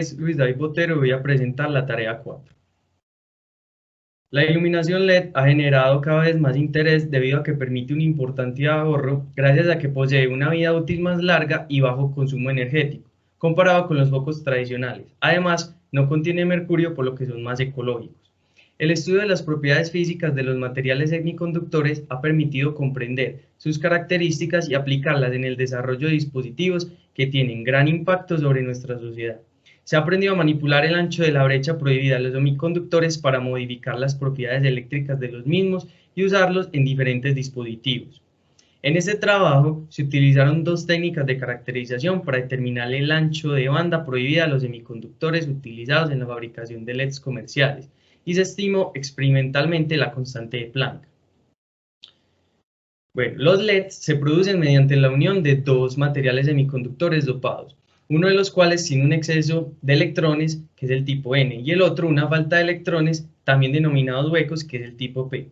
Es Luis David Botero y voy a presentar la tarea 4. La iluminación LED ha generado cada vez más interés debido a que permite un importante ahorro gracias a que posee una vida útil más larga y bajo consumo energético, comparado con los focos tradicionales. Además, no contiene mercurio, por lo que son más ecológicos. El estudio de las propiedades físicas de los materiales semiconductores ha permitido comprender sus características y aplicarlas en el desarrollo de dispositivos que tienen gran impacto sobre nuestra sociedad. Se ha aprendido a manipular el ancho de la brecha prohibida de los semiconductores para modificar las propiedades eléctricas de los mismos y usarlos en diferentes dispositivos. En este trabajo se utilizaron dos técnicas de caracterización para determinar el ancho de banda prohibida de los semiconductores utilizados en la fabricación de LEDs comerciales y se estimó experimentalmente la constante de Planck. Bueno, los LEDs se producen mediante la unión de dos materiales semiconductores dopados, uno de los cuales tiene un exceso de electrones, que es el tipo N, y el otro una falta de electrones, también denominados huecos, que es el tipo P.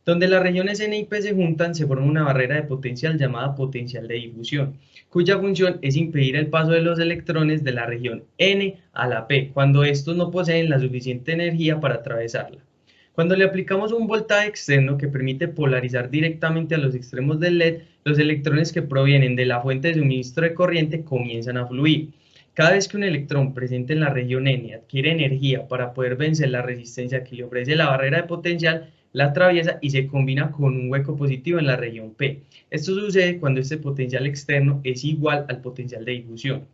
Donde las regiones N y P se juntan, se forma una barrera de potencial llamada potencial de difusión, cuya función es impedir el paso de los electrones de la región N a la P, cuando estos no poseen la suficiente energía para atravesarla. Cuando le aplicamos un voltaje externo que permite polarizar directamente a los extremos del LED, los electrones que provienen de la fuente de suministro de corriente comienzan a fluir. Cada vez que un electrón presente en la región N adquiere energía para poder vencer la resistencia que le ofrece la barrera de potencial, la atraviesa y se combina con un hueco positivo en la región P. Esto sucede cuando este potencial externo es igual al potencial de difusión.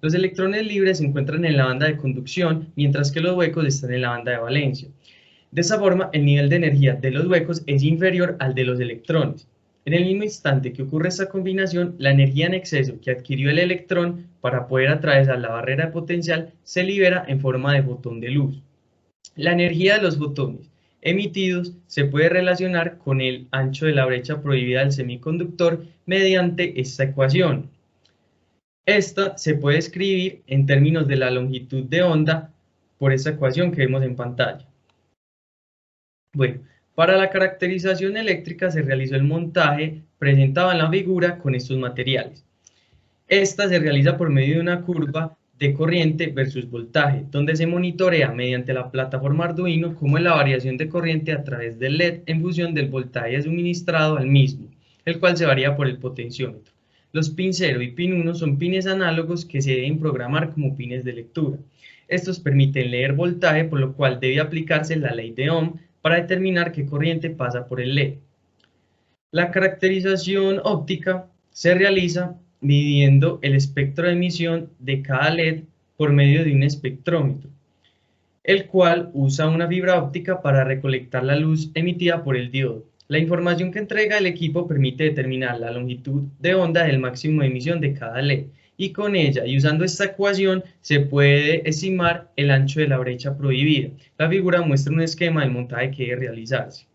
Los electrones libres se encuentran en la banda de conducción, mientras que los huecos están en la banda de valencia. De esa forma, el nivel de energía de los huecos es inferior al de los electrones. En el mismo instante que ocurre esta combinación, la energía en exceso que adquirió el electrón para poder atravesar la barrera de potencial se libera en forma de fotón de luz. La energía de los fotones emitidos se puede relacionar con el ancho de la brecha prohibida del semiconductor mediante esta ecuación. Esta se puede escribir en términos de la longitud de onda por esta ecuación que vemos en pantalla. Bueno, para la caracterización eléctrica se realizó el montaje presentado en la figura con estos materiales. Esta se realiza por medio de una curva de corriente versus voltaje, donde se monitorea mediante la plataforma Arduino cómo es la variación de corriente a través del LED en función del voltaje suministrado al mismo, el cual se varía por el potenciómetro. Los pin 0 y pin 1 son pines análogos que se deben programar como pines de lectura. Estos permiten leer voltaje, por lo cual debe aplicarse la ley de Ohm para determinar qué corriente pasa por el LED. La caracterización óptica se realiza midiendo el espectro de emisión de cada LED por medio de un espectrómetro, el cual usa una fibra óptica para recolectar la luz emitida por el diodo. La información que entrega el equipo permite determinar la longitud de onda del máximo de emisión de cada LED, y con ella y usando esta ecuación se puede estimar el ancho de la brecha prohibida. La figura muestra un esquema de montaje que debe realizarse.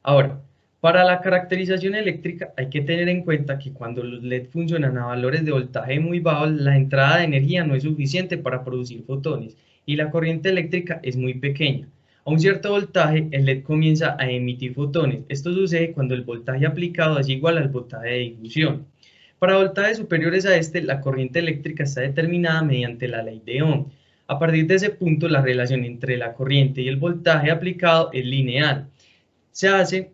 Ahora, para la caracterización eléctrica hay que tener en cuenta que cuando los LED funcionan a valores de voltaje muy bajos, la entrada de energía no es suficiente para producir fotones y la corriente eléctrica es muy pequeña. A un cierto voltaje, el LED comienza a emitir fotones. Esto sucede cuando el voltaje aplicado es igual al voltaje de difusión. Para voltajes superiores a este, la corriente eléctrica está determinada mediante la ley de Ohm. A partir de ese punto, la relación entre la corriente y el voltaje aplicado es lineal. Se hace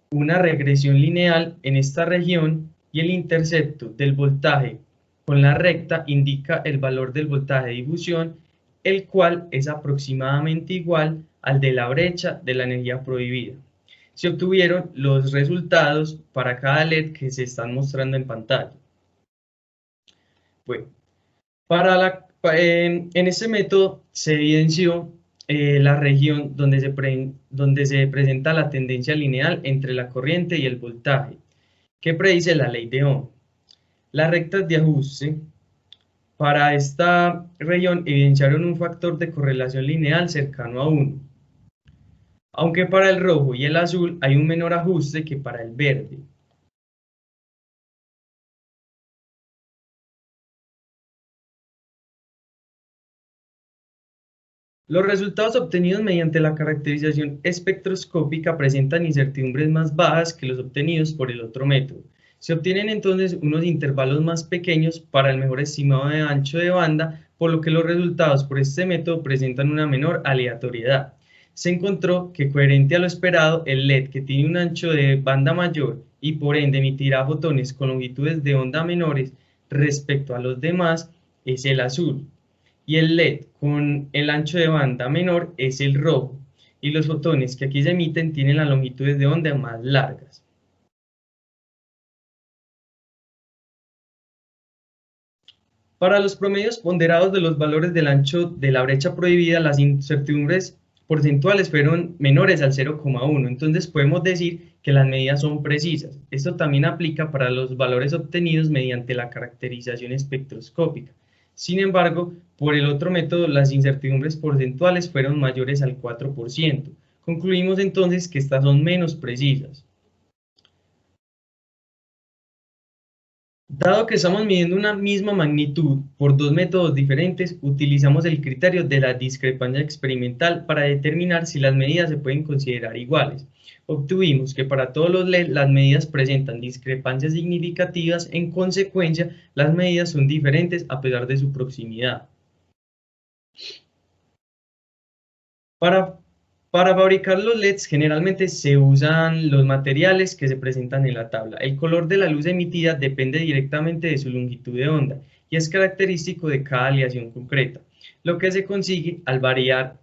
una regresión lineal en esta región y el intercepto del voltaje con la recta indica el valor del voltaje de difusión, el cual es aproximadamente igual al de la brecha de la energía prohibida. Se obtuvieron los resultados para cada LED que se están mostrando en pantalla. Bueno, en este método se evidenció la región donde se presenta la tendencia lineal entre la corriente y el voltaje, que predice la ley de Ohm. Las rectas de ajuste para esta región evidenciaron un factor de correlación lineal cercano a 1, aunque para el rojo y el azul hay un menor ajuste que para el verde. Los resultados obtenidos mediante la caracterización espectroscópica presentan incertidumbres más bajas que los obtenidos por el otro método. Se obtienen entonces unos intervalos más pequeños para el mejor estimado de ancho de banda por lo que los resultados por este método presentan una menor aleatoriedad. Se encontró que, coherente a lo esperado, el LED, que tiene un ancho de banda mayor y por ende emitirá fotones con longitudes de onda menores respecto a los demás, es el azul, y el LED con el ancho de banda menor es el rojo, y los fotones que aquí se emiten tienen las longitudes de onda más largas. Para los promedios ponderados de los valores del ancho de la brecha prohibida, las incertidumbres porcentuales fueron menores al 0,1, entonces podemos decir que las medidas son precisas. Esto también aplica para los valores obtenidos mediante la caracterización espectroscópica. Sin embargo, por el otro método, las incertidumbres porcentuales fueron mayores al 4%. Concluimos entonces que estas son menos precisas. Dado que estamos midiendo una misma magnitud por dos métodos diferentes, utilizamos el criterio de la discrepancia experimental para determinar si las medidas se pueden considerar iguales. Obtuvimos que para todos los LED las medidas presentan discrepancias significativas, en consecuencia, las medidas son diferentes a pesar de su proximidad. Para fabricar los LEDs generalmente se usan los materiales que se presentan en la tabla. El color de la luz emitida depende directamente de su longitud de onda y es característico de cada aleación concreta. Lo que se consigue al variar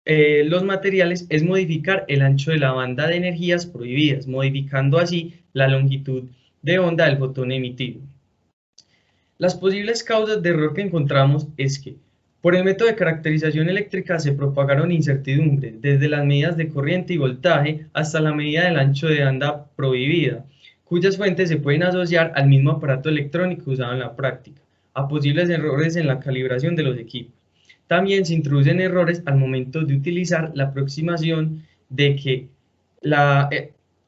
los materiales es modificar el ancho de la banda de energías prohibidas, modificando así la longitud de onda del fotón emitido. Las posibles causas de error que encontramos es que por el método de caracterización eléctrica se propagaron incertidumbres, desde las medidas de corriente y voltaje hasta la medida del ancho de banda prohibida, cuyas fuentes se pueden asociar al mismo aparato electrónico usado en la práctica, a posibles errores en la calibración de los equipos. También se introducen errores al momento de utilizar la aproximación de que la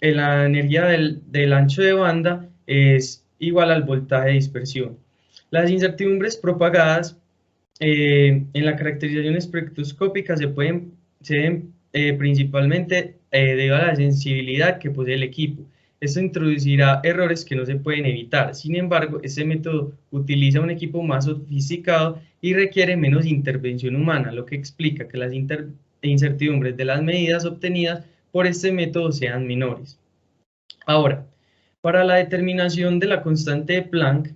energía del ancho de banda es igual al voltaje de dispersión. Las incertidumbres propagadas en la caracterización espectroscópica se ven principalmente debido a la sensibilidad que posee el equipo. Esto introducirá errores que no se pueden evitar. Sin embargo, este método utiliza un equipo más sofisticado y requiere menos intervención humana, lo que explica que las incertidumbres de las medidas obtenidas por este método sean menores. Ahora, para la determinación de la constante de Planck,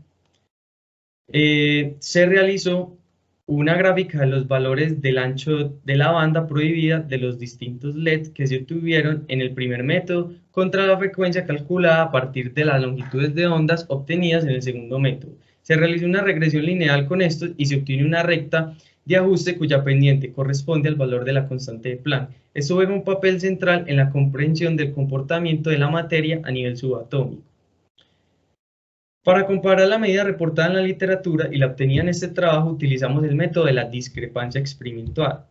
se realizó una gráfica de los valores del ancho de la banda prohibida de los distintos LED que se obtuvieron en el primer método contra la frecuencia calculada a partir de las longitudes de ondas obtenidas en el segundo método. Se realizó una regresión lineal con estos y se obtiene una recta de ajuste cuya pendiente corresponde al valor de la constante de Planck. Esto juega un papel central en la comprensión del comportamiento de la materia a nivel subatómico. Para comparar la medida reportada en la literatura y la obtenida en este trabajo, utilizamos el método de la discrepancia experimental,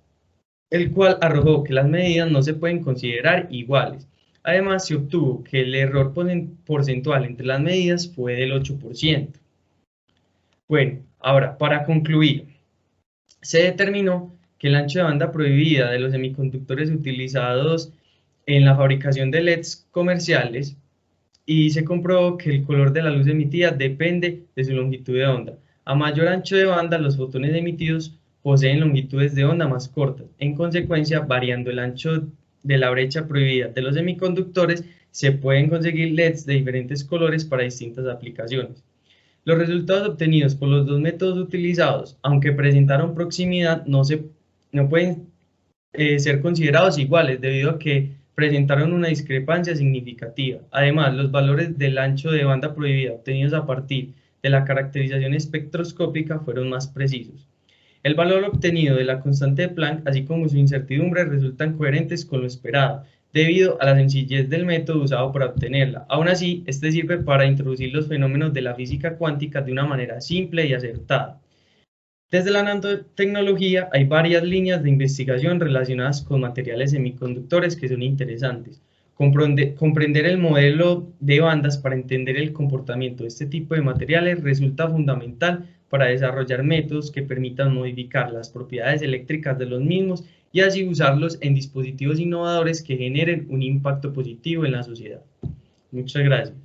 el cual arrojó que las medidas no se pueden considerar iguales. Además, se obtuvo que el error porcentual entre las medidas fue del 8%. Bueno, ahora, para concluir, se determinó que el ancho de banda prohibida de los semiconductores utilizados en la fabricación de LEDs comerciales y se comprobó que el color de la luz emitida depende de su longitud de onda. A mayor ancho de banda, los fotones emitidos poseen longitudes de onda más cortas. En consecuencia, variando el ancho de la brecha prohibida de los semiconductores, se pueden conseguir LEDs de diferentes colores para distintas aplicaciones. Los resultados obtenidos por los dos métodos utilizados, aunque presentaron proximidad, no pueden ser considerados iguales debido a que presentaron una discrepancia significativa. Además, los valores del ancho de banda prohibida obtenidos a partir de la caracterización espectroscópica fueron más precisos. El valor obtenido de la constante de Planck, así como su incertidumbre, resultan coherentes con lo esperado, debido a la sencillez del método usado para obtenerla. Aún así, este sirve para introducir los fenómenos de la física cuántica de una manera simple y acertada. Desde la nanotecnología hay varias líneas de investigación relacionadas con materiales semiconductores que son interesantes. Comprender el modelo de bandas para entender el comportamiento de este tipo de materiales resulta fundamental para desarrollar métodos que permitan modificar las propiedades eléctricas de los mismos y así usarlos en dispositivos innovadores que generen un impacto positivo en la sociedad. Muchas gracias.